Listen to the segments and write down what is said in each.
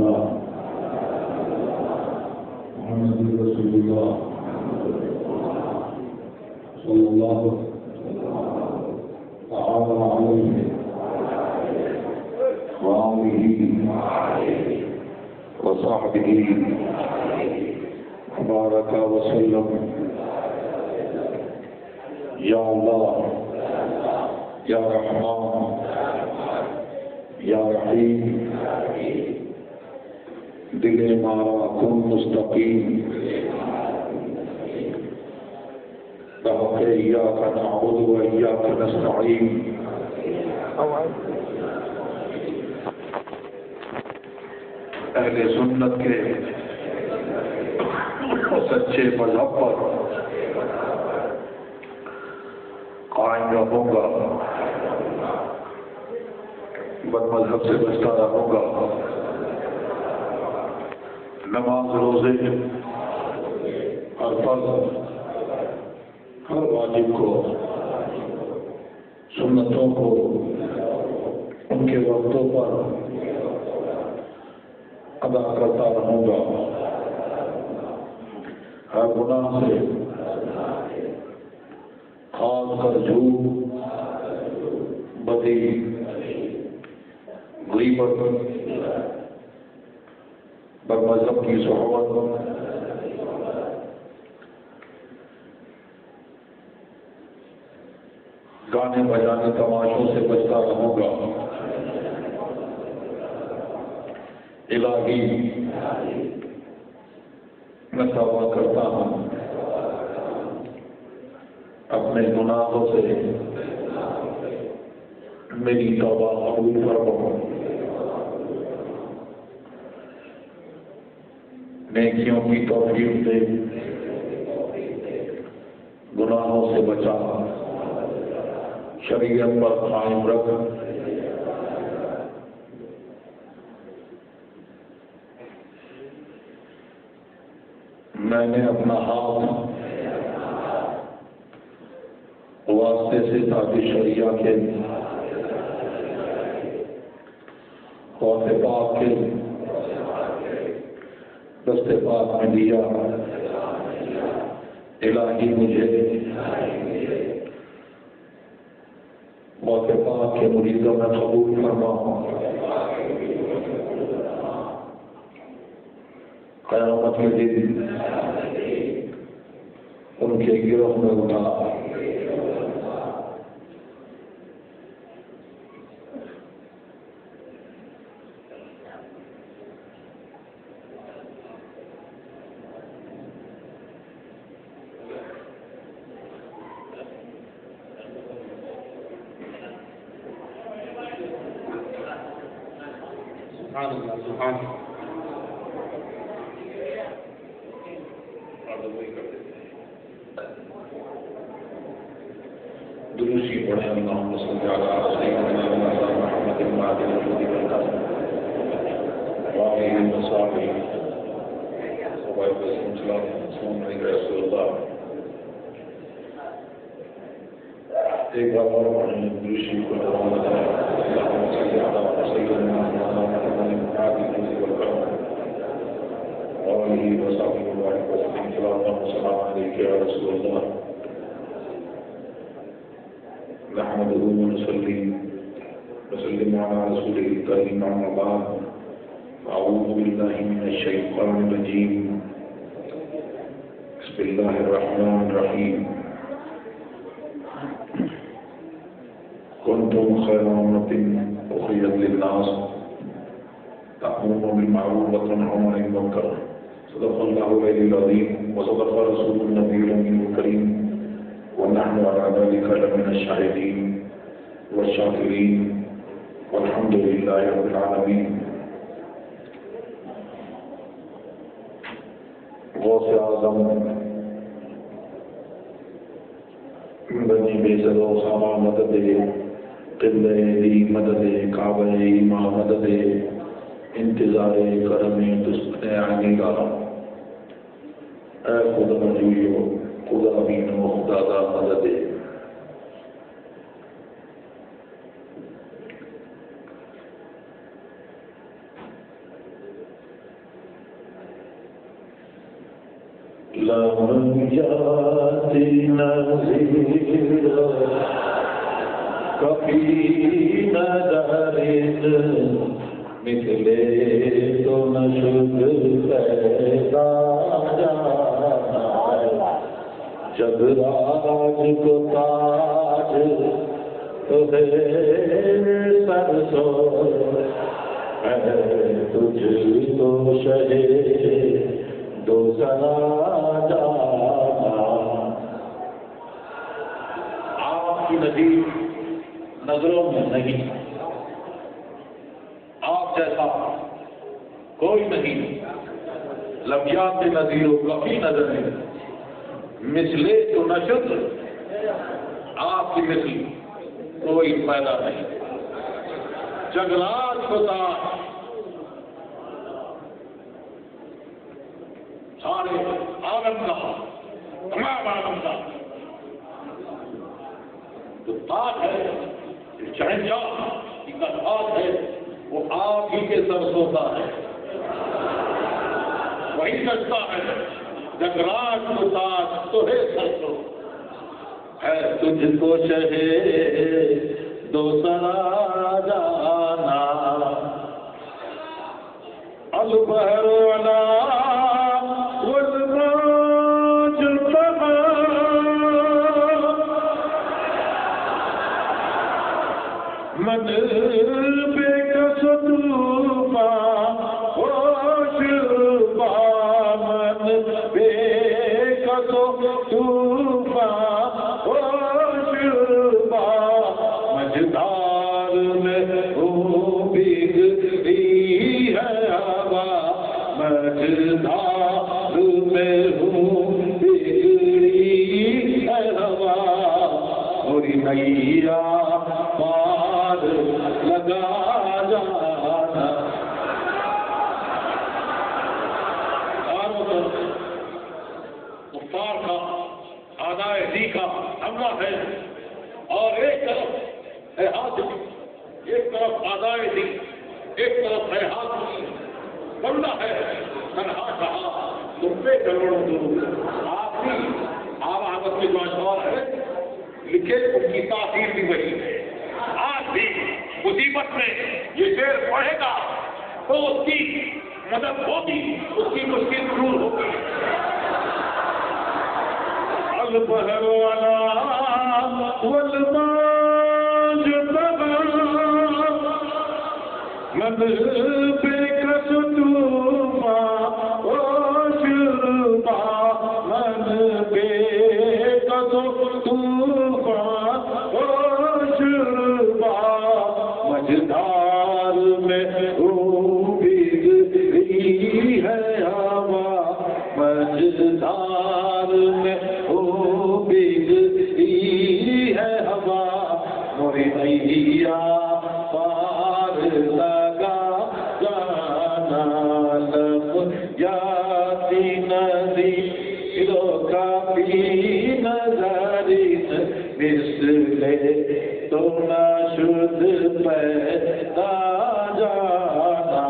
الله محمد رسول الله صلى الله تعالى عليه وآله وصحبه بارك وسلم. یا اللہ، یا رحمان، یا رحیم، دل مارا کن مستقیم، بحق ایاک نعبد و ایاک نستعین. اہل سنت کے سچے مذہب پر قائم رہوں گا، بد مذہب سے بچتا رہوں گا. نماز، روزے، ہر فرض، ہر واجب کو، سنتوں کو ان کے وقتوں پر ادا کرتا رہوں گا. ہر گناہ سے، خاص کر جھوٹ، بدی، غیبت، بد مذہب کی صحبت، گانے بجانے تماشوں سے بچتا رہوں گا. الہی، میں توبہ کرتا ہوں، اپنے گناہوں سے میری توبہ قبول فرما. نیکیوں کی توفیق دے، گناہوں سے بچا، شریعت پر قائم رکھ. میں نے اپنا ہاتھ واسطے سے تاج شریعہ کے خوف پاک کے دست پاک میں دیا. الہی مجھے خوف پاک کے مریدوں میں قبول فرما. قیامت کے دن ان کے گروہ میں اٹھا. سبحان اللہ، سبحان اللہ. دروشی پڑھیں. اللہم صلی علی سیدنا محمد المعدن الذی بالقسم وآلہ وصحبہ وسلم. سلام علیکم رسول اللہ. ایک بار اور پڑھیں دروشی کو. اللہم صلی علی سیدنا محمد المعدن الذی بالقسم وآلہ وصحبہ وسلم. سلام علیکم یا رسول اللہ. نحمده ونصلي وسلم على رسوله الكريم. أما بعد، أعوذ بالله من الشيطان الرجيم. بسم الله الرحمن الرحيم. كنتم خير أمة أخرجت للناس تأمرون بالمعروف وتنهون عن المنكر. صدق الله العلي العظيم وصدق رسوله النبي الأمين الكريم. ونحن على ذلك لمن الشاهدين والشاكرين والحمد لله رب العالمين. غوث اعظم بنی بیزر و خامہ مدد قبلہ دی مدد کعبہ ایمہ مدد انتظار کرم دستن عینی کا. اے خدا جویو، خدا بینو، خدا دا مدد. لم یاتی نظیر کبھی نہ درد مثلے تو نہ شد پیدا جانا جب راج کو تاج تو ہے سر سو تجھ تو شہے دو سرا جانا. آپ کی نظیر نظروں میں نہیں، آپ جیسا کوئی نہیں. لمحات کے نظیر و کبھی نظر نہیں، مثلے تو نشد آپ کی مثل کوئی پیدا نہیں. جگراج کو تاج سارے عالم کا، تمام عالم کا جو تاج ہے، جو شہنشاہ کی کا تاج ہے، وہ آپ ہی کے سر سوتا ہے، وہی سجتا ہے. جگراج کو تاج تو ہے سر سو ہے تجھ کو شہے دو سرا جانا. البحر ولا والموج طغى من بك صدوفا وشربا من بك صدوفا وشربا مجدار میں وہ بگڑی ہے ہوا، مجدار میں ہوں بگڑی ہے ہوا، اور نیا پار لگا جانا. کفار کا آدائے دی کا حملہ ہے، اور ایک طرف ہے ہاتھ، ایک طرف آدائے دی، ایک طرف ہے ہاتھ. بندہ ہے تنہا کہا تم پہ کروڑوں درود. آپ کی آباد میں جو اشعار ہے لکھے، ان کی تاثیر بھی وہی ہے. آج بھی مصیبت میں یہ شعر پڑھے گا تو اس کی مدد ہوگی، اس کی مشکل دور ہوگی. البحر والا والموج طغى من بك صدوفا وشربا من بك صدوفا وشربا مجدار میں وہ بگڑی ہے ہوا، مجدار میں وہ بگڑی ہے ہوا، موری نیا پار لگا جانا. لم یاتی نظیروں کا بھی نظری مثلے تو نہ شد پیدا جانا.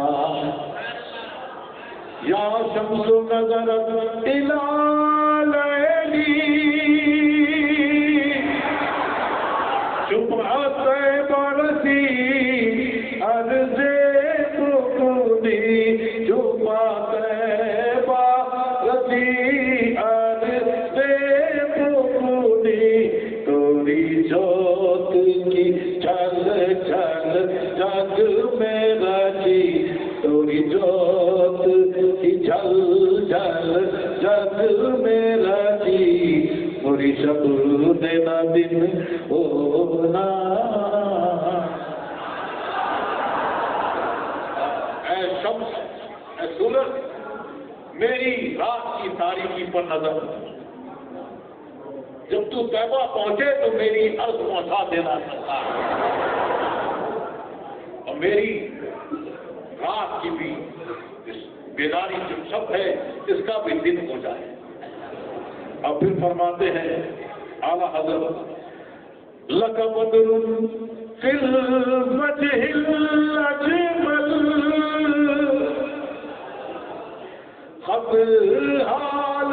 یا شمس نظرت الی لیلی شبہت برسی عرض بکنی، شبہت برسی عرض بکنی. توری جوت کی چل چل جگ میں رچی، توری جوت کی چل چل جگ میں رچی، پوری شب دینا دن ہونا. اے شمس، اے سورج، میری رات کی تاریکی پر نظر. جب تو طیبہ پہنچے تو میری عرض پہنچا دینا چاہتا ہے، اور میری رات کی بھی بیداری جو شب ہے اس کا بھی دن ہو جائے. اب پھر فرماتے ہیں اعلیٰ حضرت، لک بدر فی الوجہ الاجمل قد حال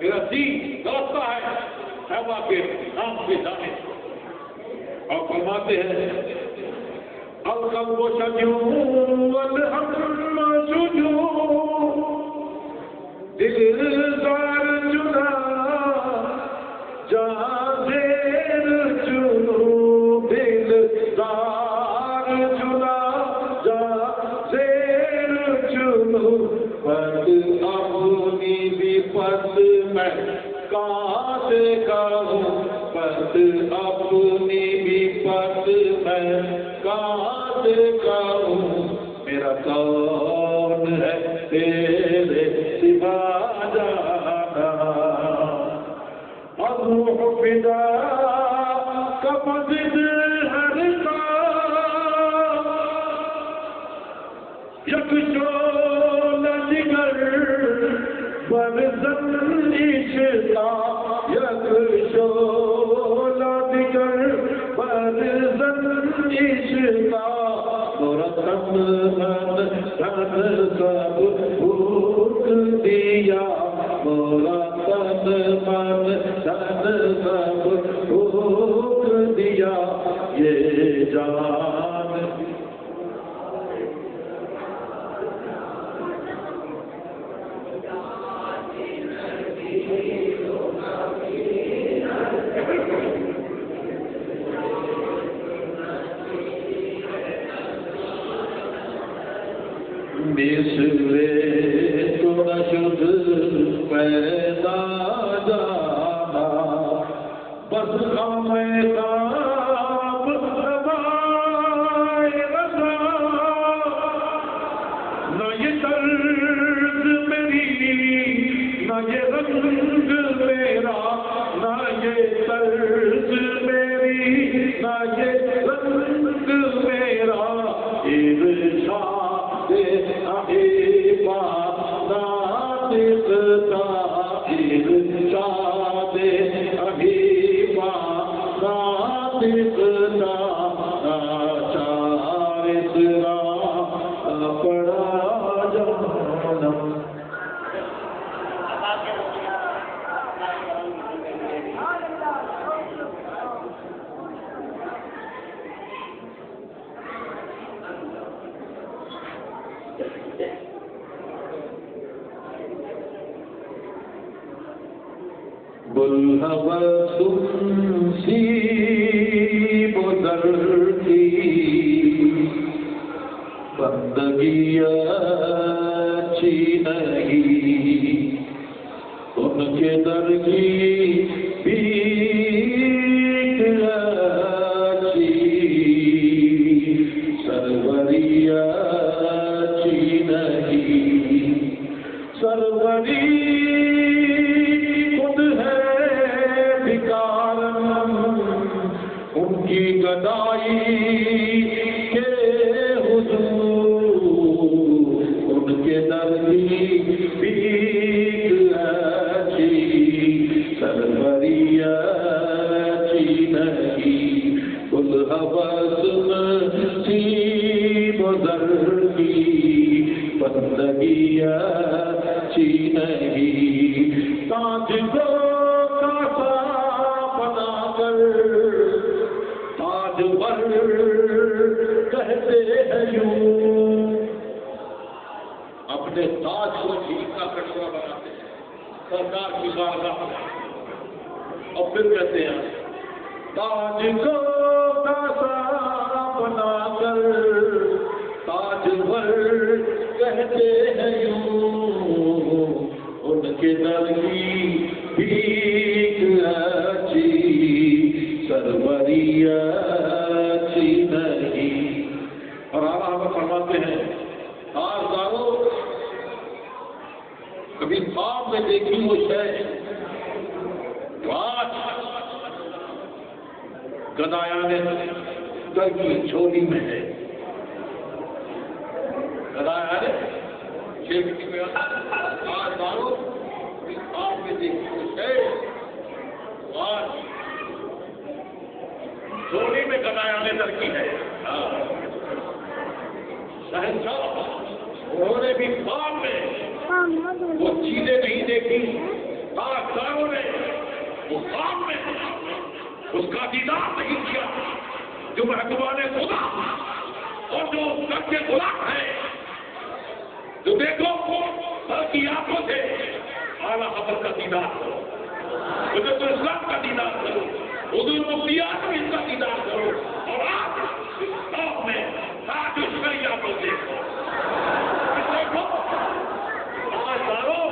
میرا دین راستہ ہے واقع نام سے جانے. اور فرماتے ہیں القلب شجون والہم شجون، دلدار جدا جازیر چنو، دلدار جدا جازیر چنو، پت اپنی بھی پت میں کاتے کہوں، پت اپنی بھی پت میں کاتے کہوں، میرا کون ہے تیرے سوا جانا، الروح فدا قبض ہر کا، یک شعلہ جگر برزن عشقا، یک شعلہ جگر برزن عشقا، تن سب بھوک دیا، مورا تن سب بھوک دیا، یہ جان بسرے تو نشد پیدا جانا، بس ہمیں خواب ہمارے رضا، نہ یہ درد میری نہ یہ رنگ میرا، نہ یہ درد میری نہ یہ رنگ میرا، ارشاد احبا ناطقتا، ارشاد احبا ناطقتا، ناچار اسرا پڑا جہنم. بلہوس سی بدر کی بندگی اچھی نہیں، ان کے در کی بھیک اچھی، سروری اچھی نہیں، سروری ان کی گدائی کے حضور، ان کے در کی بھیک اچھی، سروری اچھی نہیں، کل ہوس نصیب در کی بندگی اچھی نہیں، تاج کو کاسا بنا کر تاج پر کہتے ہیں یوں، اپنے تاج کو ٹھیک کا کٹورا بناتے ہیں سرکار کی بارگاہ میں، اور پھر کہتے ہیں تاج کو کاسا بنا کر تاج پر کہتے ہیں یوں، ان کے در کی بھیک اچھی، سروری اچھی نہیں. اور آپ فرماتے ہیں تاجداروں، کبھی خواب میں دیکھی وہ شے جو آج گدایان در کی جھولی میں ہے، گدایان شیخ میں تاجداروں، کبھی خواب میں دیکھی وہ شے جو آج جھولی میں گدایان در کی ہے. شہنشاہ انہوں نے بھی خواب میں وہ چیزیں نہیں دیکھی، خواب میں اس کا دیدار نہیں کیا جو محبوبان خدا اور جو سب کے غلام ہے، جو دیکھو سر کی آنکھوں سے اعلیٰ حضرت کا دیدار کرو، حضرت اسلام کا دیدار کرو، حضور مفتی اعظم کا دیدار کرو، اور آج اس خواب میں آج اس شریعہ کو دیکھو آج دارو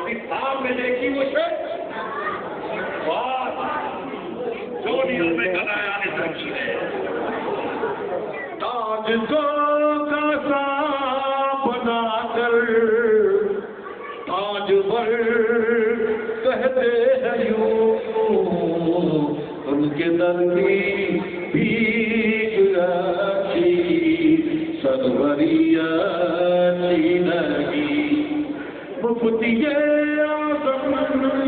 اس خواب میں دیکھی وہ شخص جو نیل میں کلایا نے رکھی ہے، تاج کو کاسا بنا کر تاج پر کہتے ہیں یوں ان کے در کی بھیگ اچھی سروری اچھی نہیں، مفتی اعظم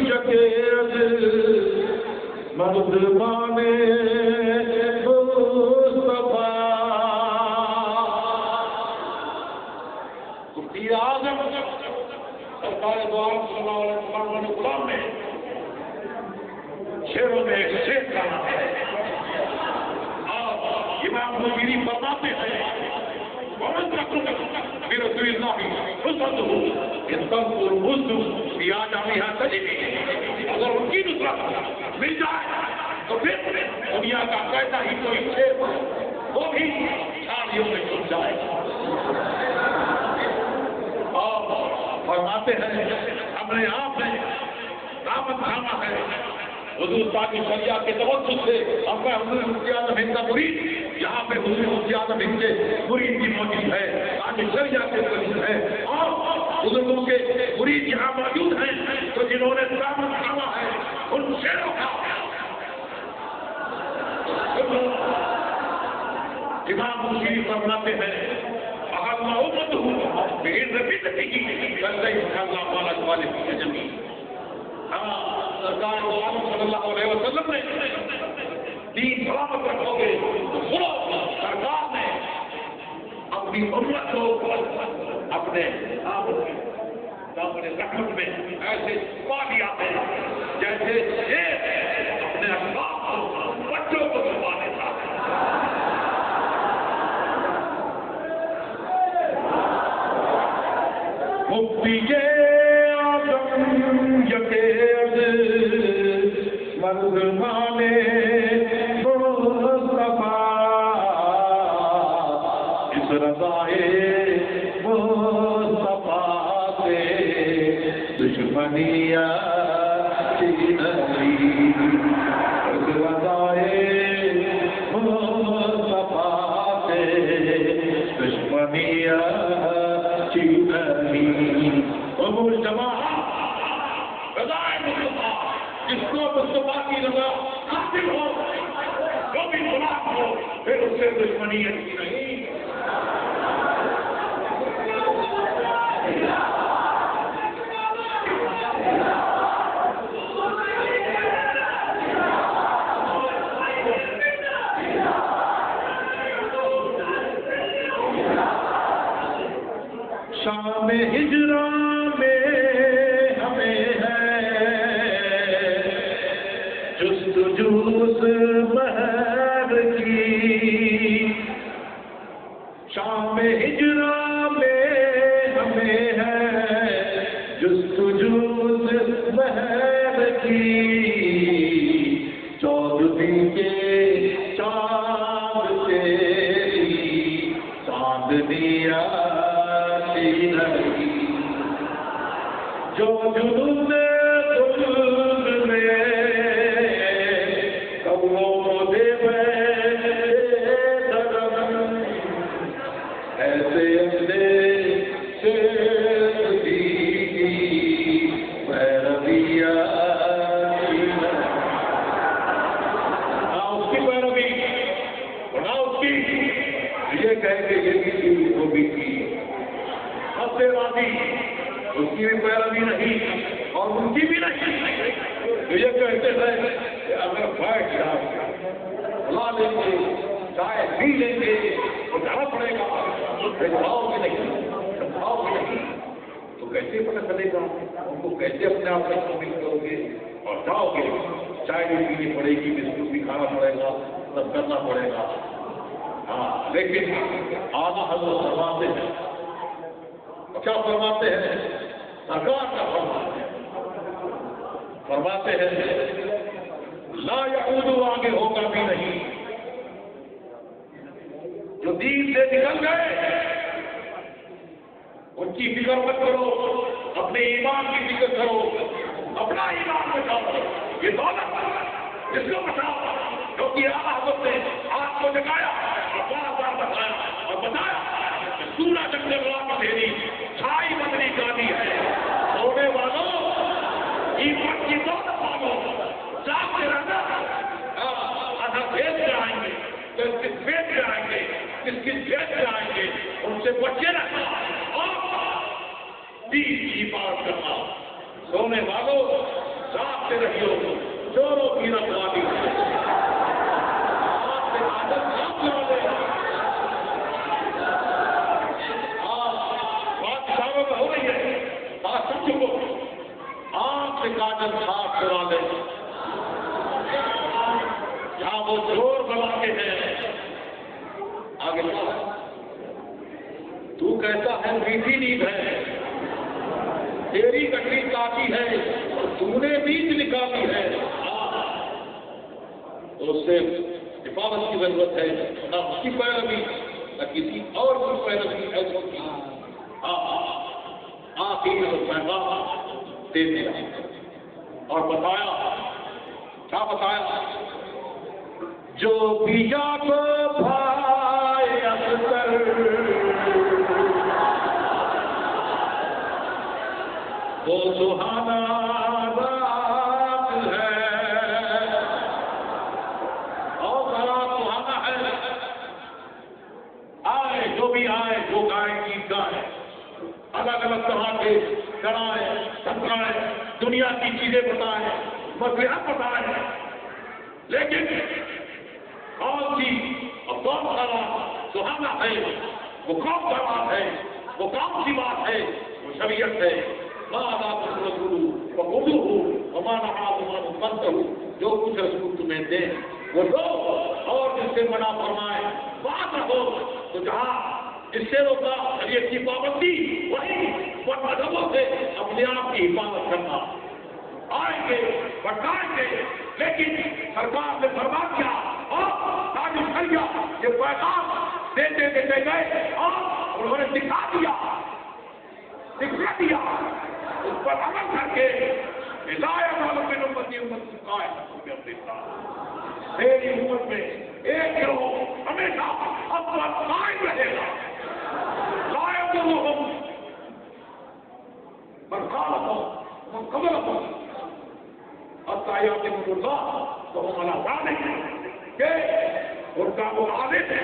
یکیز مردمان مصطفیٰ، مفتی اعظم سرکار دو عالم صلی اللہ علیہ وسلم غلام میں شیروں میں ایک شیر کا نام ہے، اور امام مجیری فرماتے ہیں ومن تقرب برسول اللہ حسنہ ان تنظر مسلم فی آجامها تجری، اگر ان کی نصرت مل جائے تو پھر دنیا کا کیسا ہی کوئی شیر وہ بھی چھاڑیوں میں چھپ جائے، اور فرماتے ہیں اپنے آپ میں دعوت کھانا ہے حضور پاک کی شریعہ کے توسط سے، اب میں حضور مفتی اعظم ہند کا مرید یہاں پہ حضور مفتی اعظم ہند کے مرید بھی موجود ہے، آج شریعہ کے مرید ہے، اور بزرگوں کے مرید یہاں موجود ہیں تو جنہوں نے دعوت کھانا ہے ان شیروں کا امام مجیری فرماتے ہیں احل امته بعزته فليس الله قال والد جميع، سرکار دو عالم صلی اللہ علیہ وسلم نے دین سلامت رکھو گے تو سنو سرکار نے اپنی امت کو اپنے رحمت میں ایسے چھپا دیا ہے جیسے اپنے اخلاق کو بچوں کو چھپا دیتا ہے۔ مفتی اعظم یکیز مردمان مصطفیٰ اس رضائے مصطفیٰ سے دشمنی اچھی نہیں، اس رضائے مصطفیٰ سے دشمنی اچھی نہیں، قبول جماعت رضائے مصطفیٰ جس کو مصطفیٰ کی رضا حاصل ہو جو بھی غلام ہو پھر اس سے دشمنی اچھی نہیں۔ شام ہجرا میں ہمیں ہے جستجوز مہر کی، شام ہجرا میں ہمیں ہے جستجوز مہر کی، چودھری کے چاند تیری چاندنیا جو جنون خلد میں قبروں دے درم ایسے اندے سے پیرویا نہ اس کی پیروی نہ اس کی یہ کہہ کے یہ بھی کی وہ بھی کی، اس کی بھی پیروی نہیں اور ان کی بھی نہیں، تو یہ کہتے ہیں کہ اگر بیٹھ جائے بلا لیں گے چائے پی لیں گے تو جانا پڑے گا، کھاؤ گے نہیں تو کیسے پتہ چلے گا، ان کو کیسے اپنے آپ میں شامل کرو گے؟ اور جاؤ گے چائے بھی پینی پڑے گی، بسکٹ بھی کھانا پڑے گا، سب کرنا پڑے گا، ہاں، لیکن آدھا حضرت فرماتے ہیں، کیا فرماتے ہیں؟ سرکار کا فرماتے ہیں لا یعود، آگے ہوگا بھی نہیں، جو دین سے نکل گئے ان کی فکر مت کرو، اپنے ایمان کی فکر کرو، اپنا ایمان بچاؤ، یہ دولت جس کو بچاؤ، کیونکہ حضرت نے آپ کو جگایا اور بار بار بتایا اور بتایا کہ سورج جنگل کی دھیری چھائی بدری گاڑی ہے، سونے والوں ایمان کی دولت والوں جاگتے رہنا، آدھا بھیج کے آئیں گے، کس بھیج کے آئیں گے، کس بھیج کے آئیں گے، ان سے بچے رہنا اور دین کی بات کرنا، سونے والوں جاگتے رہیو، چوروں کی رکھوالی آپ سے عادت آپ لڑ دے، بات اشاروں میں ہو رہی ہے، بات سمجھو کو آپ سے کاجل صاف کرا دے، جہاں وہ زور بناتے ہیں آگے تو کہتا ہے میٹھی نیند ہے، تیری کٹری کاٹی ہے، تو نے نیند نکالی ہے، تو اس سے حفاظت کی ضرورت ہے، نہ اس کی پیروی نہ کسی اور کی پیروی ایسا کی، آخری پیغام دے دیا اور بتایا، کیا بتایا؟ جو پیا کو بھائے اختر وہ سہانا رات ہے، اور رات سہانا ہے، آئے جو بھی آئے، جو گائے گیت گائے، الگ الگ طرح کے کرائے سمجھائے، دنیا کی چیزیں بتائیں، مصلحت بتائیں، لیکن کون سی اور کون سا بات سہانا ہے، وہ کون سا بات ہے، وہ کون سی بات ہے، وہ شریعت ہے، جو کچھ رسول تمہیں دے وہ دو، اور جس سے منع فرمائے بات رہو، تو جہاں اس سے روکا شریعت کی پابندی، وہی مذہبوں سے اپنے آپ کی حفاظت کرنا، آئیں گے بٹائیں گے، لیکن سرکار نے فرما کیا اور تاج الشریعہ یہ پیغام دیتے دیتے گئے اور انہوں نے دکھا دیا اس پر عمل کر کے ہدایت والوں میں امتی میری امت میں ایک گروہ ہمیشہ افضل قائم رہے گا، لائق لوگوں برخالت ہو قبل ہو اتایات اللہ تو ہم اللہ جانے کہ ان کا وہ عادت ہے،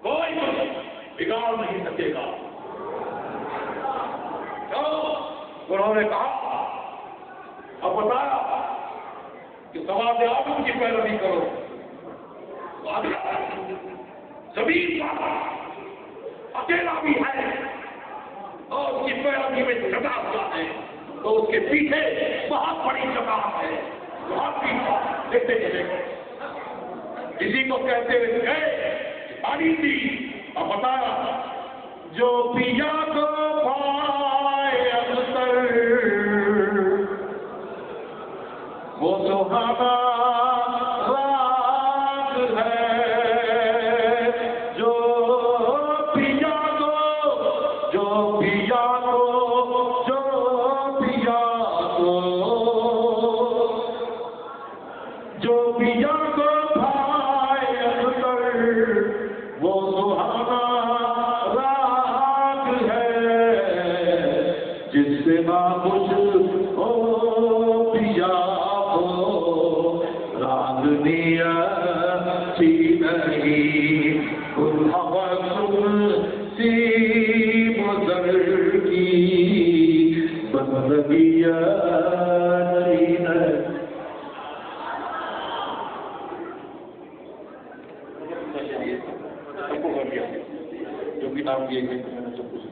کوئی بگاڑ نہیں سکے گا۔ انہوں نے کہا اب بتایا کہ سواد آدم کی پیروی کرو، زمین والا اکیلا بھی ہے اور اس کی پیروی میں جگہ ہوا ہے، تو اس کے پیچھے بہت بڑی جگہ ہے، بہت پیچھا دیکھتے چلے گئے، اسی کو کہتے ہوئے گئے پانی تھی اور بتایا جو پیا کو پائے اختر وہ سہانا رات ہے، جو پیا کو جو پیا کو جو پیا کو جو پیا کو پائے اختر وہ سہانا رات ہے، جس سے ناخوش ہو پیا ہو راگنیا سی نہیں ان سی مزر کی بندگیا جو بھی نام دیے گئے میں نے سب کچھ